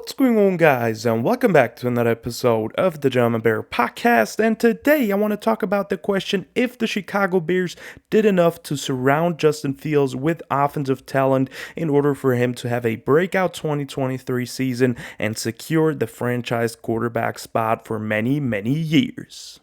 What's going on, guys, and welcome back to another episode of the German Bear Podcast. And today I want to talk about the question if the Chicago Bears did enough to surround Justin Fields with offensive talent in order for him to have a breakout 2023 season and secure the franchise quarterback spot for many, many years.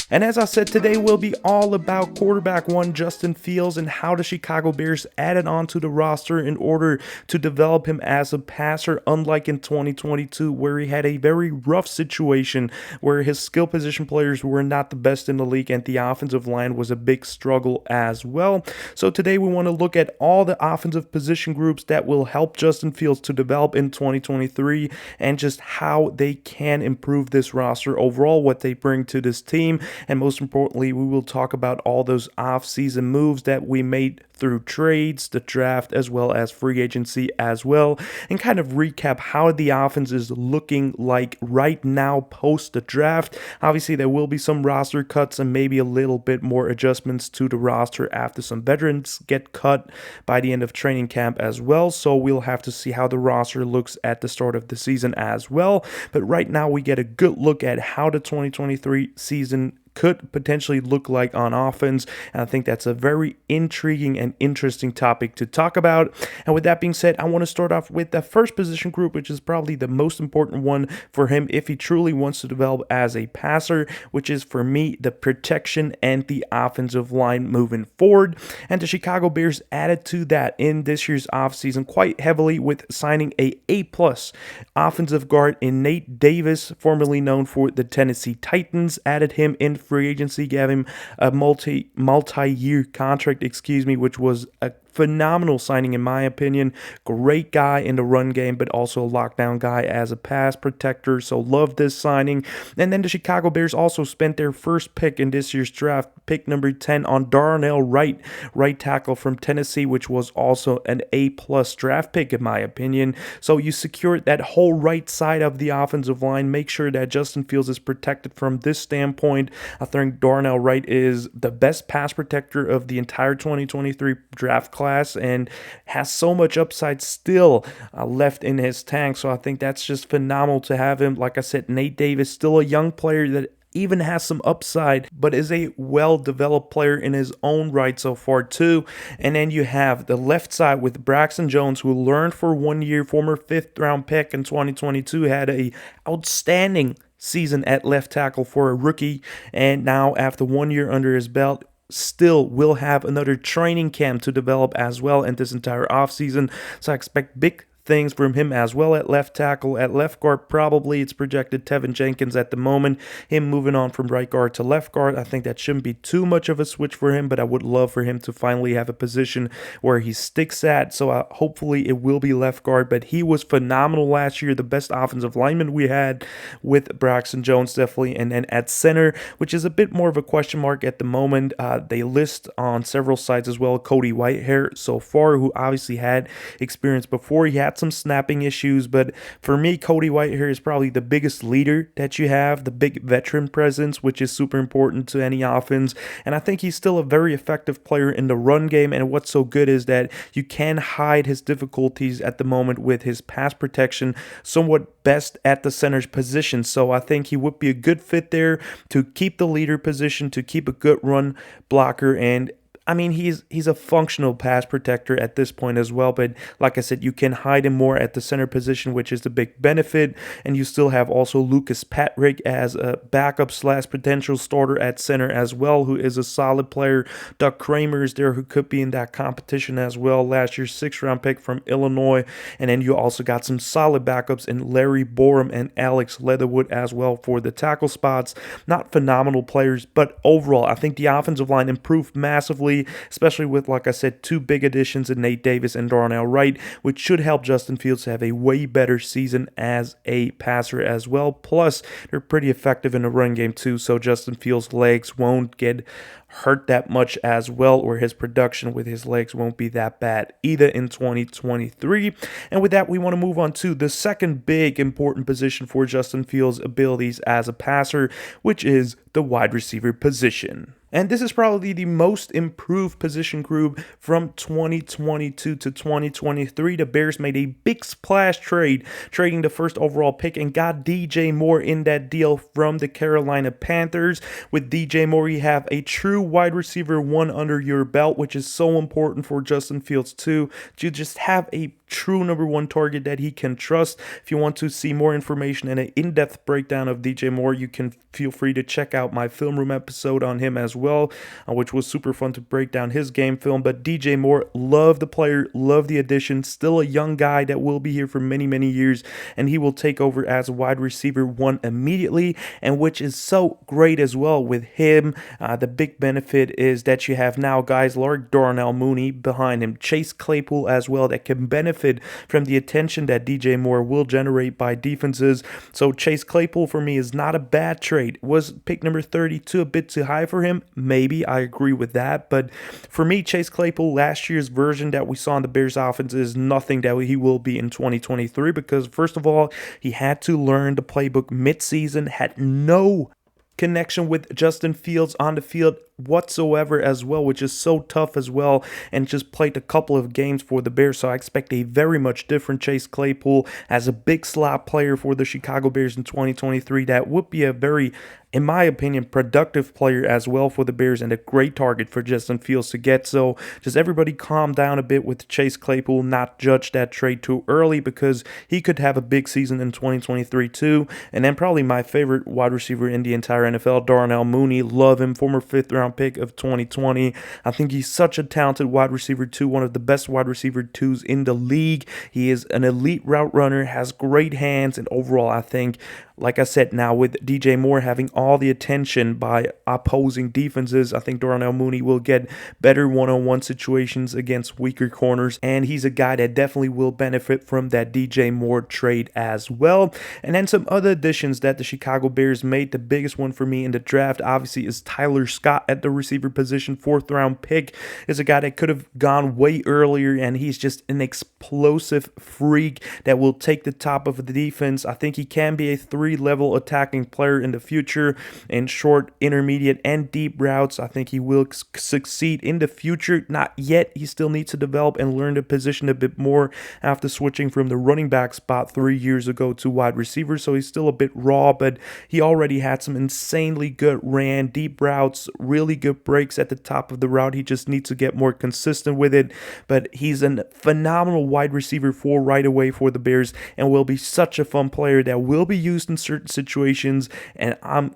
And as I said, today will be all about quarterback one Justin Fields and how the Chicago Bears added on to the roster in order to develop him as a passer, unlike in 2022 where he had a very rough situation where his skill position players were not the best in the league and the offensive line was a big struggle as well. So today we want to look at all the offensive position groups that will help Justin Fields to develop in 2023 and just how they can improve this roster overall, what they bring to this team. And most importantly, we will talk about all those off-season moves that we made through trades, the draft, as well as free agency as well, and kind of recap how the offense is looking like right now post the draft. Obviously, there will be some roster cuts and maybe a little bit more adjustments to the roster after some veterans get cut by the end of training camp as well. So we'll have to see how the roster looks at the start of the season as well. But right now, we get a good look at how the 2023 season could potentially look like on offense, and I think that's a very intriguing and interesting topic to talk about. And with that being said, I want to start off with the first position group, which is probably the most important one for him if he truly wants to develop as a passer, which is for me the protection and the offensive line moving forward. And the Chicago Bears added to that in this year's offseason quite heavily with signing a A-plus offensive guard in Nate Davis, formerly known for the Tennessee Titans. Added him in free agency, gave him a multi-year contract, which was a phenomenal signing in my opinion. Great guy in the run game, but also a lockdown guy as a pass protector. So love this signing. And then the Chicago Bears also spent their first pick in this year's draft, pick number 10, on Darnell Wright, right tackle from Tennessee, which was also an A-plus draft pick in my opinion. So you secured that whole right side of the offensive line. Make sure that Justin Fields is protected from this standpoint. I think Darnell Wright is the best pass protector of the entire 2023 draft class and has so much upside still left in his tank. So I think that's just phenomenal to have him. Like I said, Nate Davis, still a young player that even has some upside, but is a well-developed player in his own right so far too. And then you have the left side with Braxton Jones, who learned for 1 year, former 5th-round pick in 2022, had a outstanding season at left tackle for a rookie, and now after 1 year under his belt, still will have another training camp to develop as well in this entire offseason. So I expect big things from him as well at left tackle. At left guard, probably it's projected Tevin Jenkins at the moment. Him moving on from right guard to left guard, I think that shouldn't be too much of a switch for him, but I would love for him to finally have a position where he sticks at. So hopefully it will be left guard, but he was phenomenal last year, the best offensive lineman we had with Braxton Jones definitely. And then at center, which is a bit more of a question mark at the moment, they list on several sites as well Cody Whitehair so far, who obviously had experience before. He had some snapping issues, but for me, Cody Whitehair is probably the biggest leader that you have, the big veteran presence, which is super important to any offense. And I think he's still a very effective player in the run game. And what's so good is that you can hide his difficulties at the moment with his pass protection, somewhat best at the center's position. So I think he would be a good fit there to keep the leader position, to keep a good run blocker, and I mean, he's a functional pass protector at this point as well, but like I said, you can hide him more at the center position, which is the big benefit, and you still have also Lucas Patrick as a backup / potential starter at center as well, who is a solid player. Doug Kramer is there, who could be in that competition as well, last year's 6th-round pick from Illinois, and then you also got some solid backups in Larry Borum and Alex Leatherwood as well for the tackle spots. Not phenomenal players, but overall, I think the offensive line improved massively, especially with, like I said, 2 big additions in Nate Davis and Darnell Wright, which should help Justin Fields to have a way better season as a passer as well. Plus, they're pretty effective in the run game too, so Justin Fields' legs won't get hurt that much as well, or his production with his legs won't be that bad either in 2023. And with that, we want to move on to the second big important position for Justin Fields' abilities as a passer, which is the wide receiver position. And this is probably the most improved position group from 2022 to 2023. The Bears made a big splash trade, trading the first overall pick and got DJ Moore in that deal from the Carolina Panthers. With DJ Moore, you have a true wide receiver one under your belt, which is so important for Justin Fields too. To just have a true number one target that he can trust. If you want to see more information and an in-depth breakdown of DJ Moore, you can feel free to check out my film room episode on him as well, which was super fun to break down his game film. But DJ Moore, love the player, love the addition, still a young guy that will be here for many, many years, and he will take over as a wide receiver one immediately, and which is so great as well with him. The big benefit is that you have now guys like Darnell Mooney behind him, Chase Claypool as well, that can benefit from the attention that DJ Moore will generate by defenses. So Chase Claypool for me is not a bad trade. Was pick number 32 a bit too high for him? Maybe, I agree with that. But for me, Chase Claypool, last year's version that we saw in the Bears offense is nothing that he will be in 2023, because first of all, he had to learn the playbook mid-season, had no connection with Justin Fields on the field whatsoever as well, which is so tough as well, and just played a couple of games for the Bears. So I expect a very much different Chase Claypool as a big slot player for the Chicago Bears in 2023. That would be a very, in my opinion, productive player as well for the Bears, and a great target for Justin Fields to get. So just everybody calm down a bit with Chase Claypool, not judge that trade too early, because he could have a big season in 2023 too. And then probably my favorite wide receiver in the entire NFL, Darnell Mooney. Love him, former 5th-round pick of 2020. I think he's such a talented wide receiver too, one of the best wide receiver twos in the league. He is an elite route runner, has great hands, and overall I think, like I said, now with DJ Moore having all the attention by opposing defenses, I think Darnell Mooney will get better one-on-one situations against weaker corners, and he's a guy that definitely will benefit from that DJ Moore trade as well. And then some other additions that the Chicago Bears made. The biggest one for me in the draft obviously is Tyler Scott at the receiver position. 4th-round pick, is a guy that could have gone way earlier, and he's just an explosive freak that will take the top of the defense. I think he can be a 3-level attacking player in the future in short, intermediate, and deep routes. I think he will succeed in the future. Not yet. He still needs to develop and learn the position a bit more after switching from the running back spot 3 years ago to wide receiver. So he's still a bit raw, but he already had some insanely good ran, deep routes, really good breaks at the top of the route. He just needs to get more consistent with it. But he's a phenomenal wide receiver for right away for the Bears, and will be such a fun player that will be used in certain situations, and I'm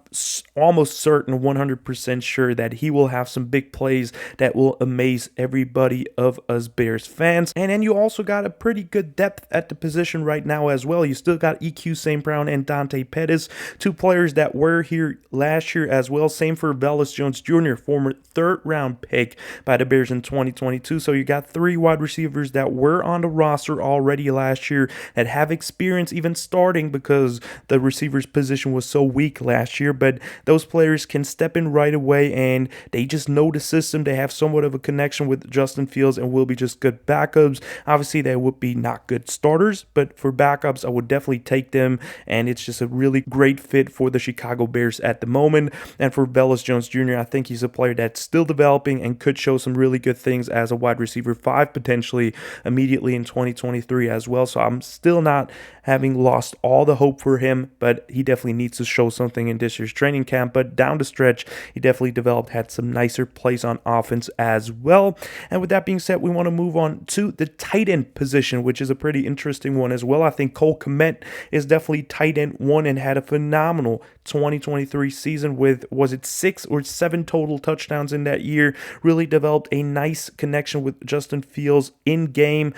almost certain, 100% sure, that he will have some big plays that will amaze everybody of us Bears fans. And then you also got a pretty good depth at the position right now as well. You still got EQ St. Brown and Dante Pettis, 2 players that were here last year as well. Same for Velus Jones Jr., former 3rd-round pick by the Bears in 2022. So you got 3 wide receivers that were on the roster already last year that have experience even starting, because the receivers position was so weak last year. But those players can step in right away, and they just know the system. They have somewhat of a connection with Justin Fields and will be just good backups. Obviously, they would be not good starters, but for backups, I would definitely take them, and it's just a really great fit for the Chicago Bears at the moment. And for Velus Jones Jr., I think he's a player that's still developing and could show some really good things as a wide receiver 5 potentially immediately in 2023 as well. So I'm still not having lost all the hope for him, but he definitely needs to show something in this year's training camp. But down the stretch, he definitely had some nicer plays on offense as well. And with that being said, we want to move on to the tight end position, which is a pretty interesting one as well. I think Cole Kmet is definitely tight end 1 and had a phenomenal 2023 season with, was it 6 or 7 total touchdowns in that year. Really developed a nice connection with Justin Fields in game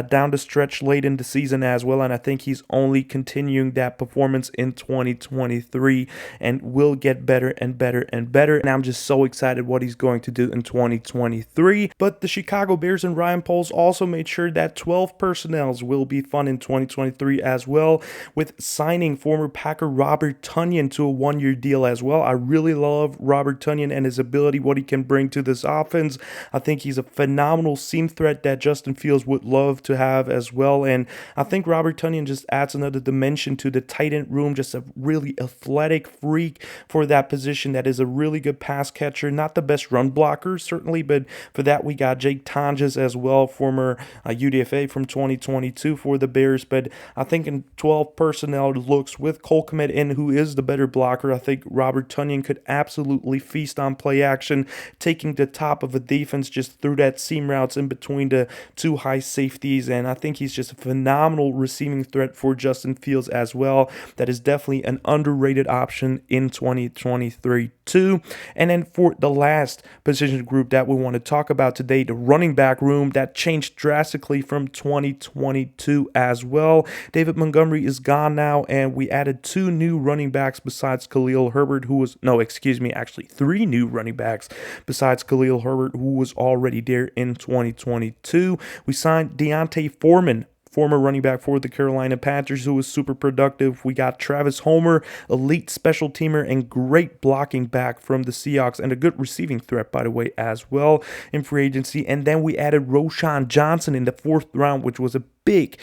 down the stretch late in the season as well, and I think he's only continuing that performance in 2023 and will get better and better and better, and I'm just so excited what he's going to do in 2023. But the Chicago Bears and Ryan Poles also made sure that 12 personnels will be fun in 2023 as well, with signing former Packer Robert Tonyan to to a one-year deal as well. I really love Robert Tonyan and his ability, what he can bring to this offense. I think he's a phenomenal seam threat that Justin Fields would love to have as well. And I think Robert Tonyan just adds another dimension to the tight end room, just a really athletic freak for that position that is a really good pass catcher. Not the best run blocker, certainly, but for that we got Jake Tonjes as well, former UDFA from 2022 for the Bears. But I think in 12 personnel looks with Cole Kmet in, who is the better blocker, I think Robert Tonyan could absolutely feast on play action, taking the top of a defense just through that seam routes in between the two high safeties. And I think he's just a phenomenal receiving threat for Justin Fields as well. That is definitely an underrated option in 2023 too. And then for the last position group that we want to talk about today, the running back room, that changed drastically from 2022 as well. David Montgomery is gone now, and we added two new running backs besides Khalil Herbert, actually three new running backs besides Khalil Herbert, who was already there in 2022. We signed Deontay Foreman, former running back for the Carolina Panthers, who was super productive. We got Travis Homer, elite special teamer and great blocking back from the Seahawks, and a good receiving threat, by the way, as well in free agency. And then we added Roschon Johnson in the 4th round, which was a big,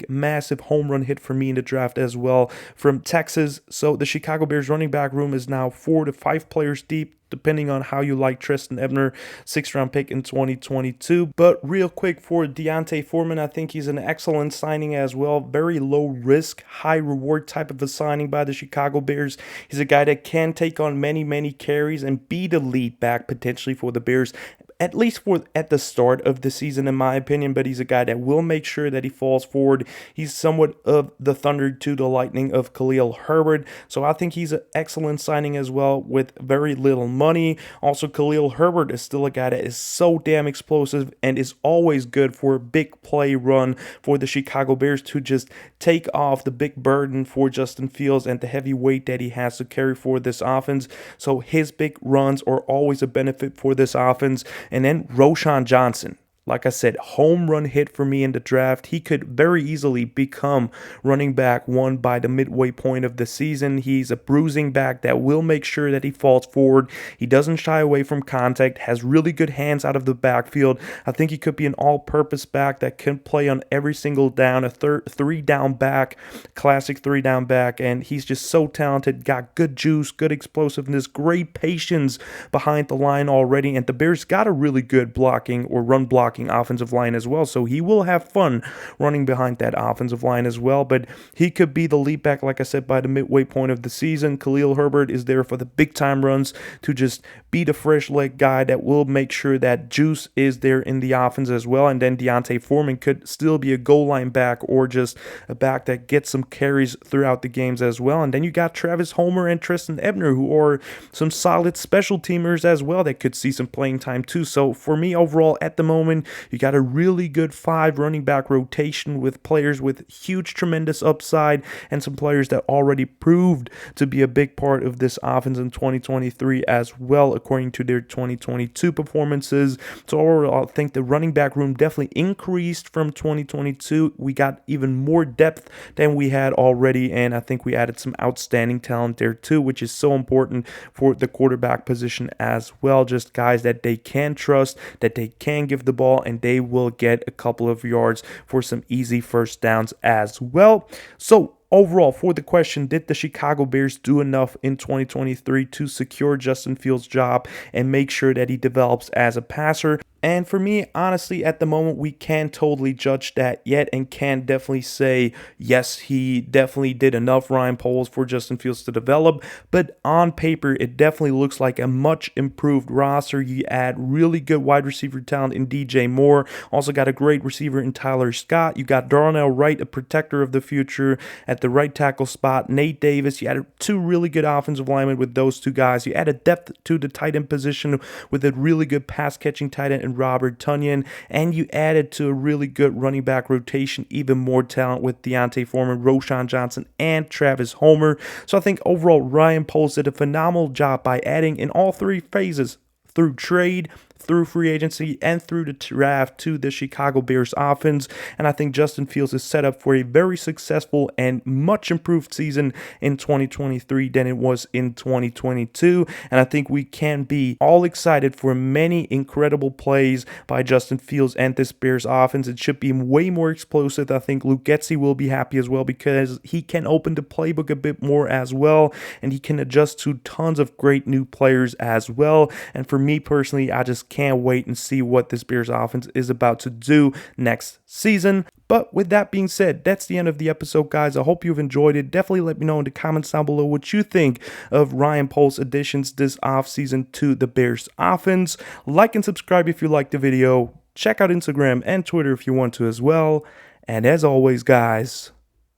massive home run hit for me in the draft as well, from Texas. So the Chicago Bears running back room is now 4 to 5 players deep, depending on how you like Trestan Ebner, 6th round pick in 2022. But real quick for Deontay Foreman, I think he's an excellent signing as well. Very low risk, high reward type of a signing by the Chicago Bears. He's a guy that can take on many carries and be the lead back potentially for the Bears, at least at the start of the season, in my opinion. But he's a guy that will make sure that he falls forward. He's somewhat of the thunder to the lightning of Khalil Herbert. So I think he's an excellent signing as well with very little money. Also, Khalil Herbert is still a guy that is so damn explosive and is always good for a big play run for the Chicago Bears to just take off the big burden for Justin Fields and the heavy weight that he has to carry for this offense. So his big runs are always a benefit for this offense. And then Roschon Johnson, like I said, home run hit for me in the draft. He could very easily become running back 1 by the midway point of the season. He's a bruising back that will make sure that he falls forward. He doesn't shy away from contact, has really good hands out of the backfield. I think he could be an all-purpose back that can play on every single down, a 3-down back, classic 3-down back, and he's just so talented, got good juice, good explosiveness, great patience behind the line already, and the Bears got a really good blocking or run blocking offensive line as well, so he will have fun running behind that offensive line as well. But he could be the lead back, like I said, by the midway point of the season. Khalil Herbert is there for the big time runs to just be the fresh leg guy that will make sure that juice is there in the offense as well. And then Deontay Foreman could still be a goal line back or just a back that gets some carries throughout the games as well. And then you got Travis Homer and Trestan Ebner, who are some solid special teamers as well that could see some playing time too. So for me overall at the moment, you got a really good 5 running back rotation with players with huge, tremendous upside and some players that already proved to be a big part of this offense in 2023 as well, according to their 2022 performances. So overall, I think the running back room definitely increased from 2022. We got even more depth than we had already, and I think we added some outstanding talent there too, which is so important for the quarterback position as well. Just guys that they can trust, that they can give the ball, and they will get a couple of yards for some easy first downs as well. So overall, for the question, did the Chicago Bears do enough in 2023 to secure Justin Fields' job and make sure that he develops as a passer? And for me, honestly, at the moment, we can't totally judge that yet and can definitely say, yes, he definitely did enough, Ryan Poles, for Justin Fields to develop. But on paper, it definitely looks like a much improved roster. You add really good wide receiver talent in DJ Moore. Also got a great receiver in Tyler Scott. You got Darnell Wright, a protector of the future at the right tackle spot. Nate Davis. You added 2 really good offensive linemen with those 2 guys. You added depth to the tight end position with a really good pass catching tight end and Robert Tonyan, and you added to a really good running back rotation even more talent with Deontay Foreman, Roschon Johnson, and Travis Homer. So I think overall Ryan Poles did a phenomenal job by adding in all 3 phases, through trade, through free agency and through the draft to the Chicago Bears offense. And I think Justin Fields is set up for a very successful and much improved season in 2023 than it was in 2022. And I think we can be all excited for many incredible plays by Justin Fields and this Bears offense. It should be way more explosive. I think Luke Getsy will be happy as well because he can open the playbook a bit more as well, and he can adjust to tons of great new players as well. And for me personally, I just can't wait and see what this Bears offense is about to do next season. But with that being said, that's the end of the episode, guys. I hope you've enjoyed it. Definitely let me know in the comments down below what you think of Ryan Poles' additions this offseason to the Bears offense. Like and subscribe if you liked the video. Check out Instagram and Twitter if you want to as well. And as always, guys,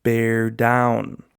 bear down.